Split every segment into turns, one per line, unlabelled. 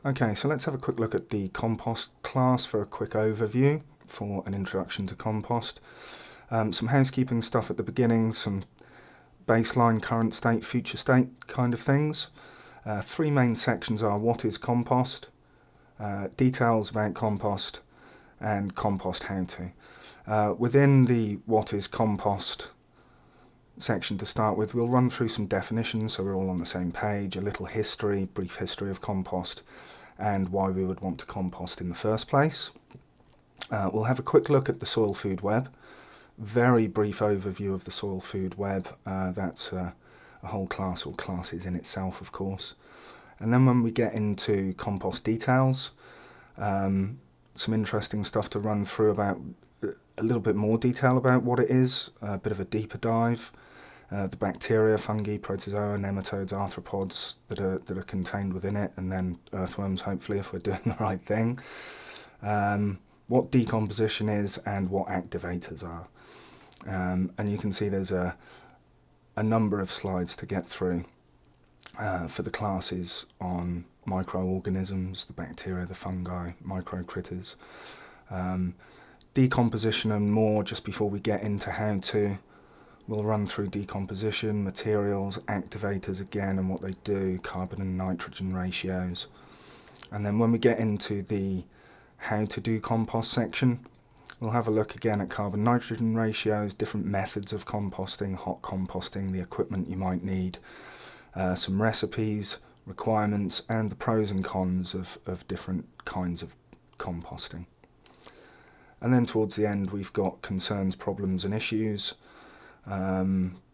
Okay, so let's have a quick look at the Compost class for a quick overview for an introduction to Compost. Some housekeeping stuff at the beginning, some baseline, current state, future state kind of things. Three main sections are what is Compost, details about Compost, and Compost how to. Within the what is Compost section to start with, we'll run through some definitions so we're all on the same page, a little history, brief history of compost, and why we would want to compost in the first place. We'll have a quick look at the soil food web, very brief overview of the soil food web. That's a whole class or classes in itself, of course. And then when we get into compost details, some interesting stuff to run through about a little bit more detail about what it is, a bit of a deeper dive, the bacteria, fungi, protozoa, nematodes, arthropods that are contained within it, and then earthworms, hopefully, if we're doing the right thing. What decomposition is and what activators are. And you can see there's a number of slides to get through for the classes on microorganisms, the bacteria, the fungi, microcritters. Decomposition and more just before we get into how to. We'll run through decomposition, materials, activators again and what they do, carbon and nitrogen ratios. And then when we get into the how to do compost section, we'll have a look again at carbon nitrogen ratios, different methods of composting, hot composting, the equipment you might need, some recipes, requirements, and the pros and cons of different kinds of composting. And then towards the end we've got concerns, problems and issues,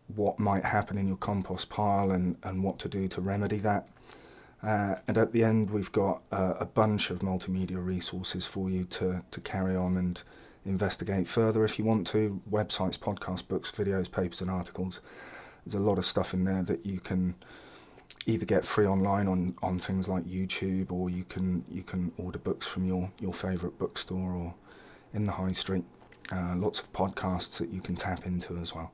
what might happen in your compost pile and what to do to remedy that. And at the end we've got a bunch of multimedia resources for you to carry on and investigate further if you want to. Websites, podcasts, books, videos, papers and articles. There's a lot of stuff in there that you can either get free online on things like YouTube, or you can order books from your favourite bookstore or in the high street. Lots of podcasts that you can tap into as well.